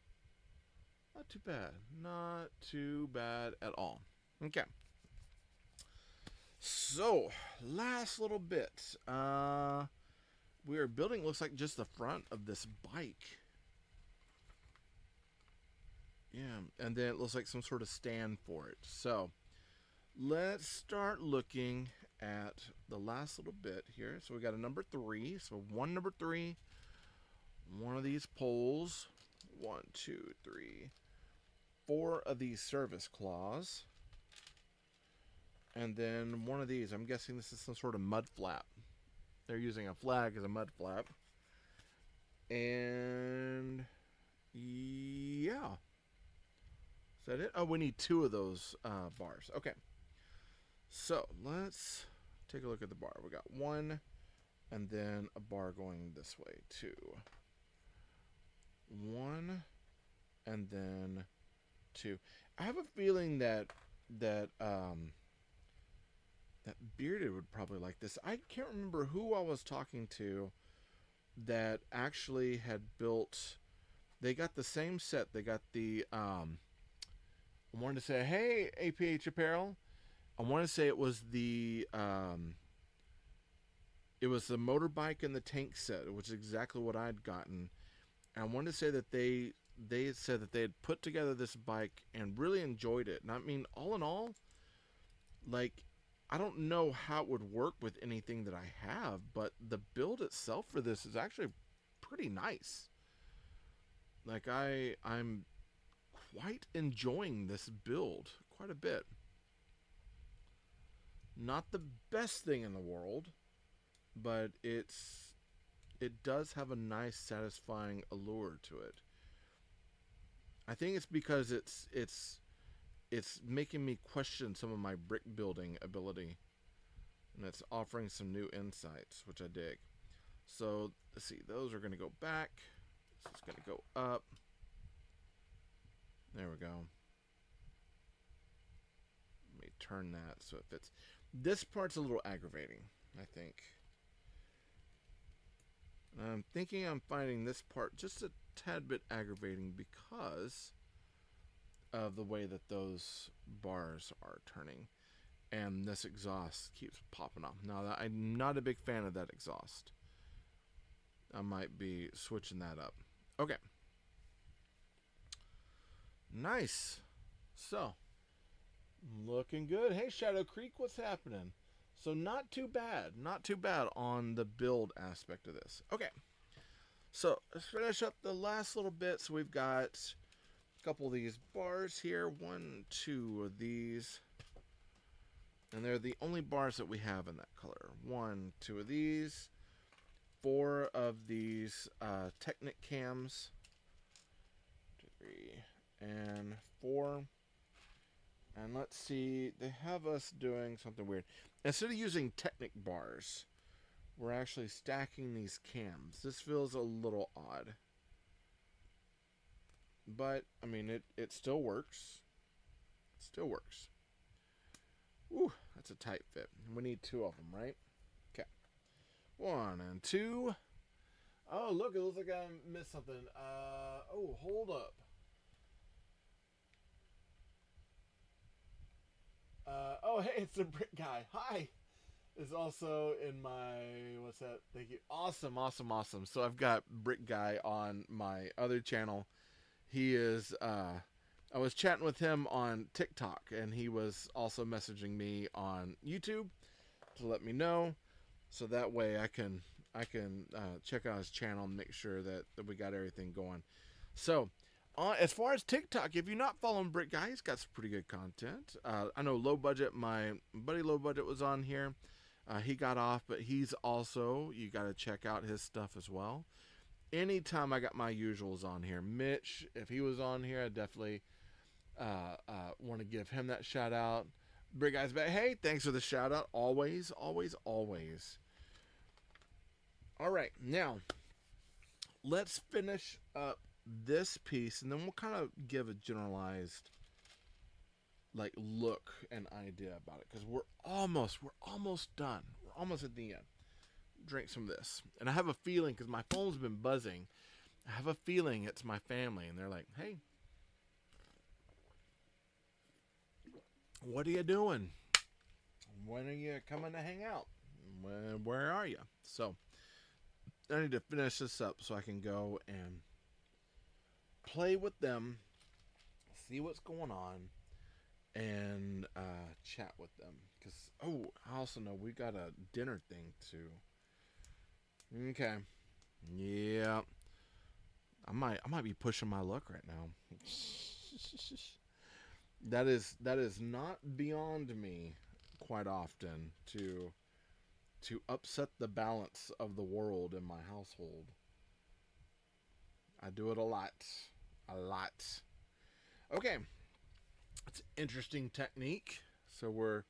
Not too bad. Not too bad at all. Okay. So, last little bit. We are building, looks like just the front of this bike. Yeah, and then it looks like some sort of stand for it. So, let's start looking at the last little bit here. So we got a number 3. So one number 3. One of these poles. 1, 2, 3, 4 of these service claws. And then one of these. I'm guessing this is some sort of mud flap. They're using a flag as a mud flap. And yeah. Is that it? Oh, we need 2 of those bars. Okay. So let's take a look at the bar. We got 1, and then a bar going this way. 2. 1, and then 2. I have a feeling that Bearded would probably like this. I can't remember who I was talking to that actually had built. They got the same set. They got the I wanted to say, hey, APH Apparel. I want to say it was the motorbike and the tank set, which is exactly what I'd gotten. And I wanted to say that they had said that they had put together this bike and really enjoyed it. And I mean, all in all, like, I don't know how it would work with anything that I have, but the build itself for this is actually pretty nice. Like, I'm quite enjoying this build quite a bit. Not the best thing in the world, but it does have a nice, satisfying allure to it. I think it's because it's making me question some of my brick building ability, and it's offering some new insights, which I dig. So let's see, those are going to go back. This is going to go up. There we go. Let me turn that so it fits. This part's a little aggravating, I think. I'm thinking I'm finding this part just a tad bit aggravating because of the way that those bars are turning. And this exhaust keeps popping off. Now, I'm not a big fan of that exhaust. I might be switching that up. Okay. Nice. So, looking good. Hey, Shadow Creek, what's happening? So not too bad. Not too bad on the build aspect of this. Okay. So, let's finish up the last little bit. So we've got a couple of these bars here. 1, 2 of these. And they're the only bars that we have in that color. 1, 2 of these. 4 of these Technic cams. 3 and 4. And let's see, they have us doing something weird. Instead of using Technic bars, we're actually stacking these cams. This feels a little odd. But, I mean, it still works. Still works. Ooh, that's a tight fit. We need 2 of them, right? Okay. 1 and 2. Oh, look, it looks like I missed something. Oh, hold up. Oh, hey, it's the brick guy. Hi. Is also in my, what's that? Thank you. Awesome, awesome, awesome. So I've got Brick Guy on my other channel. He is, I was chatting with him on TikTok, and he was also messaging me on YouTube to let me know, so that way I can check out his channel and make sure that we got everything going. So, as far as TikTok, if you're not following Brick Guy, he's got some pretty good content. I know Low Budget, my buddy Low Budget was on here. He got off, but he's also, you got to check out his stuff as well. Anytime I got my usuals on here, Mitch, if he was on here, I definitely want to give him that shout out. Brick Guy's back. Hey, thanks for the shout out. Always, always, always. All right, now let's finish up this piece, and then we'll kind of give a generalized like look and idea about it, because we're almost done. We're almost at the end. Drink some of this, and I have a feeling, because my phone's been buzzing, I have a feeling it's my family, and they're like, hey, what are you doing? When are you coming to hang out? Where are you? So I need to finish this up so I can go and play with them, see what's going on, and chat with them. Because, oh, I also know we got a dinner thing too. Okay. Yeah. I might be pushing my luck right now. That is not beyond me quite often to upset the balance of the world in my household. I do it a lot. A lot. Okay. It's an interesting technique. So we're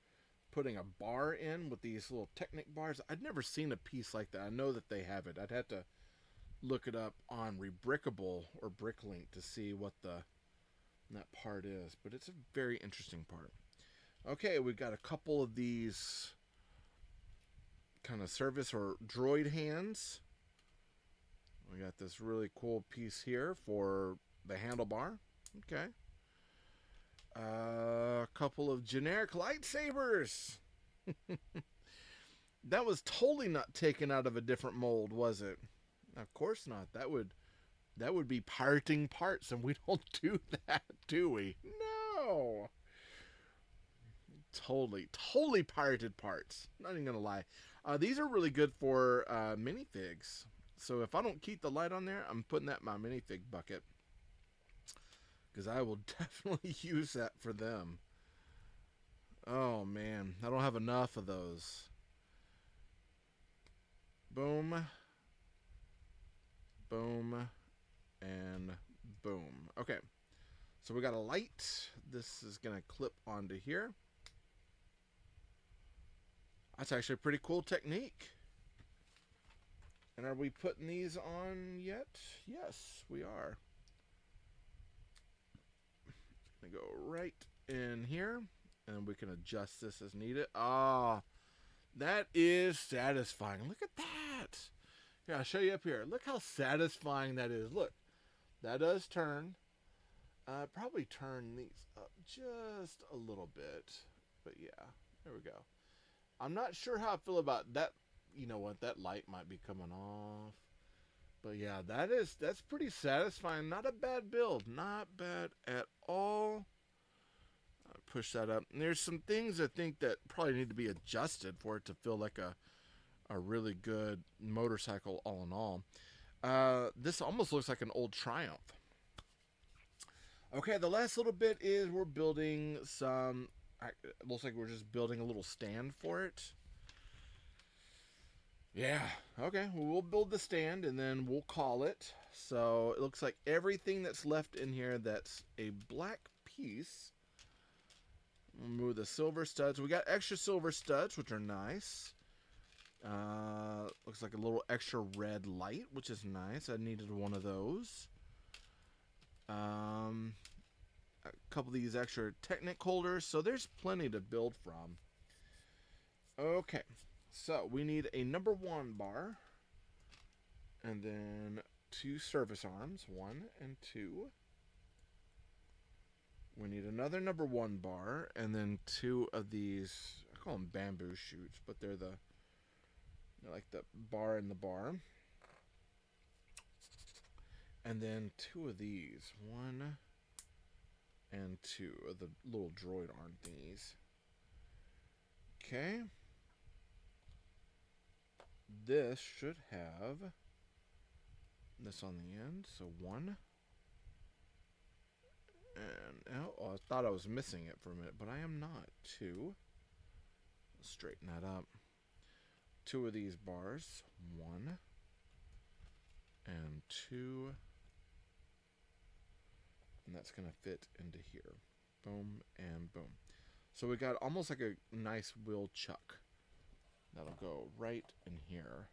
putting a bar in with these little Technic bars. I'd never seen a piece like that. I know that they have it. I'd have to look it up on Rebrickable or Bricklink to see what that part is. But it's a very interesting part. Okay, we've got a couple of these kind of service or droid hands. We got this really cool piece here for the handlebar. Okay. A couple of generic lightsabers. That was totally not taken out of a different mold, was it? Of course not. That would be pirating parts, and we don't do that, do we? No. Totally pirated parts. Not even gonna lie. These are really good for minifigs. So if I don't keep the light on there, I'm putting that in my minifig bucket, because I will definitely use that for them. Oh man, I don't have enough of those. Boom. Boom. And boom. Okay. So we got a light. This is going to clip onto here. That's actually a pretty cool technique. And are we putting these on yet? Yes, we are. I'm going to go right in here, and we can adjust this as needed. Ah, that is satisfying. Look at that. Here, I'll show you up here. Look how satisfying that is. Look, that does turn. Probably turn these up just a little bit. But yeah, there we go. I'm not sure how I feel about that. You know what? That light might be coming off. But yeah, that's pretty satisfying. Not a bad build. Not bad at all. Push that up. And there's some things I think that probably need to be adjusted for it to feel like a really good motorcycle all in all. This almost looks like an old Triumph. Okay, the last little bit is we're building some, it looks like we're just building a little stand for it. Yeah, okay, well, we'll build the stand and then we'll call it. So it looks like everything that's left in here that's a black piece. We'll move the silver studs. We got extra silver studs, which are nice. Looks like a little extra red light, which is nice. I needed one of those. A couple of these extra Technic holders, so there's plenty to build from. Okay, so we need a number 1 bar, and then 2 service arms, 1 and 2. We need another number 1 bar, and then 2 of these, I call them bamboo shoots, but they're like the bar in the bar. And then 2 of these, 1 and 2 of the little droid arm thingies. Okay. This should have this on the end, so 1. And oh, I thought I was missing it for a minute, but I am not. 2. Let's straighten that up. 2 of these bars, 1 and 2, and that's gonna fit into here. Boom and boom. So we got almost like a nice wheel chuck. That'll go right in here.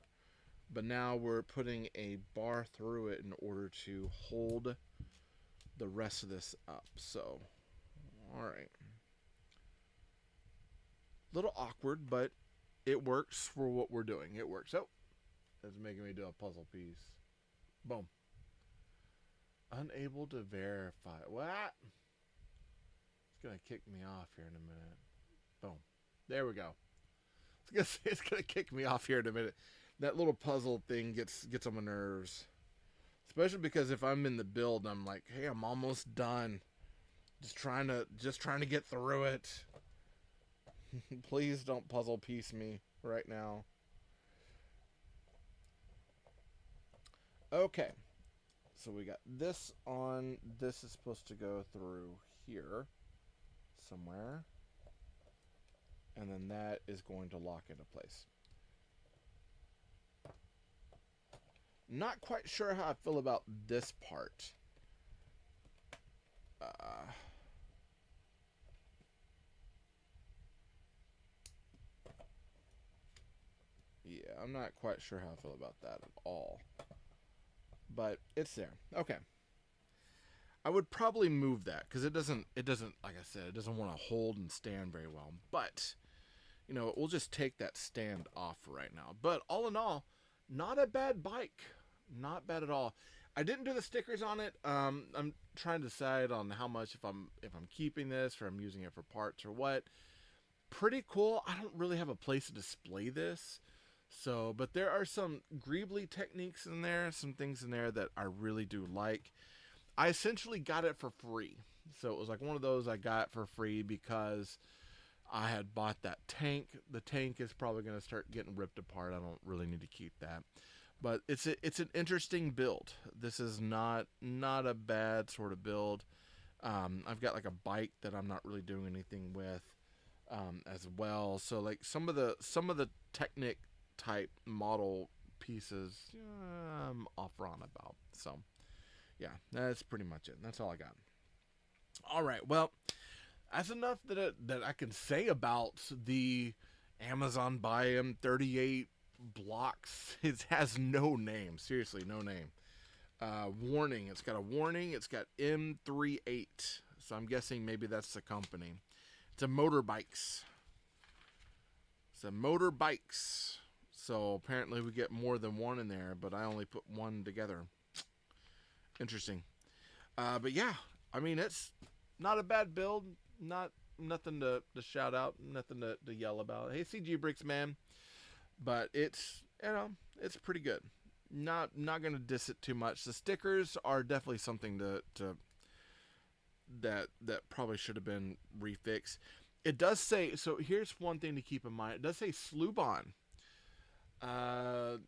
But now we're putting a bar through it in order to hold the rest of this up. So, alright. Little awkward, but it works for what we're doing. It works. Oh, that's making me do a puzzle piece. Boom. Unable to verify. What? It's going to kick me off here in a minute. Boom. There we go. It's gonna kick me off here in a minute. That little puzzle thing gets on my nerves, especially because if I'm in the build, I'm like, hey, I'm almost done. Just trying to get through it. Please don't puzzle piece me right now. Okay, so we got this on. This is supposed to go through here somewhere. And then that is going to lock into place. Not quite sure how I feel about this part. Yeah, I'm not quite sure how I feel about that at all. But it's there. Okay. I would probably move that because it doesn't, like I said, it doesn't want to hold and stand very well. But you know, we'll just take that stand off right now. But all in all, not a bad bike. Not bad at all. I didn't do the stickers on it. I'm trying to decide on how much, if I'm keeping this or I'm using it for parts or what. Pretty cool. I don't really have a place to display this. So, but there are some greebly techniques in there, some things in there that I really do like. I essentially got it for free. So it was like one of those I got for free because I had bought that tank. The tank is probably going to start getting ripped apart. I don't really need to keep that. But it's an interesting build. This is not a bad sort of build. I've got like a bike that I'm not really doing anything with as well. So like some of the Technic type model pieces, I'm off on about. So yeah, that's pretty much it. That's all I got. All right, well, that's enough that I can say about the Amazon Buy M38 blocks. It has no name. Seriously, no name. Warning. It's got a warning. It's got M38. So I'm guessing maybe that's the company. It's a motorbikes. So apparently we get more than one in there, but I only put one together. Interesting. But yeah, I mean, it's not a bad build. Nothing to shout out. Nothing to yell about. Hey, CG Bricks, man. But it's, you know, it's pretty good. Not gonna diss it too much. The stickers are definitely something that probably should have been refixed. It does say, so here's one thing to keep in mind. It does say Slubon. I've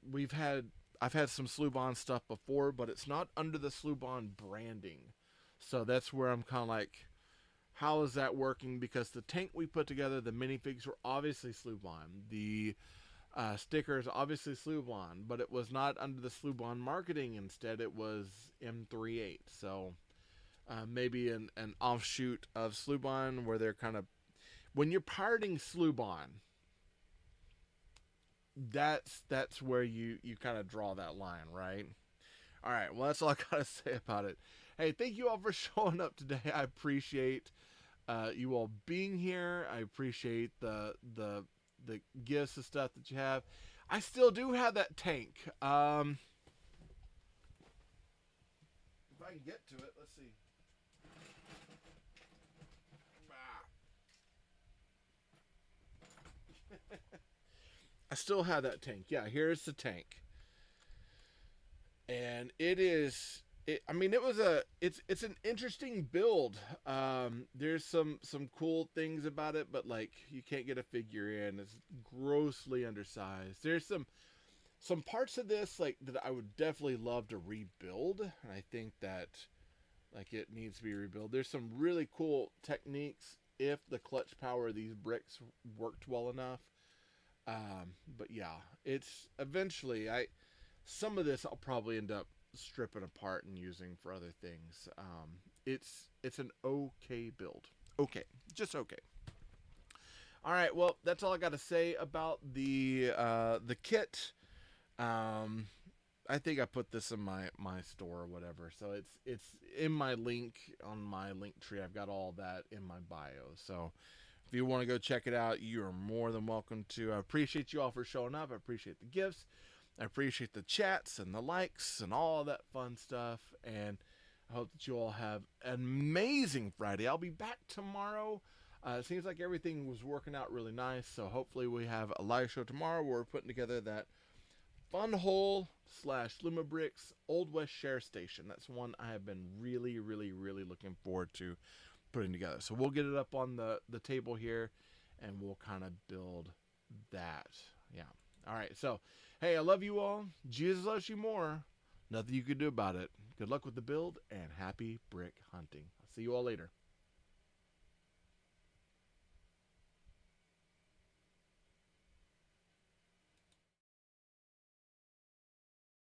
had some Slubon stuff before, but it's not under the Slubon branding. So that's where I'm kind of like, how is that working? Because the tank we put together, the minifigs were obviously Slubon. The stickers obviously Slubon, but it was not under the Slubon marketing. Instead, it was M38. So maybe an offshoot of Slubon where they're kind of, when you're pirating Slubon, that's where you kind of draw that line, right? All right, well, that's all I gotta say about it. Hey, thank you all for showing up today. I appreciate you all being here. I appreciate the gifts and stuff that you have. I still do have that tank. If I can get to it, let's see. I still have that tank. Yeah, here's the tank, and it is. I mean, it was a. It's an interesting build. There's some cool things about it, but like you can't get a figure in. It's grossly undersized. There's some parts of this like that I would definitely love to rebuild, and I think that like it needs to be rebuilt. There's some really cool techniques if the clutch power of these bricks worked well enough. But yeah, it's eventually I some of this I'll probably end up stripping apart and using for other things. It's an okay build. Okay, just okay. All right, well that's all I got to say about the kit. Um, I think I put this in my store or whatever. So it's in my link on my link tree. I've got all that in my bio. So if you want to go check it out, you are more than welcome to. I appreciate you all for showing up. I appreciate the gifts. I appreciate the chats and the likes and all that fun stuff. And I hope that you all have an amazing Friday. I'll be back tomorrow. It seems like everything was working out really nice. So hopefully we have a live show tomorrow where we're putting together that Fun Hole slash Luma Bricks Old West Share Station. That's one I have been really, really, really looking forward to putting together. So we'll get it up on the table here and we'll kind of build that. Yeah. All right. So, hey, I love you all. Jesus loves you more. Nothing you can do about it. Good luck with the build and happy brick hunting. I'll see you all later.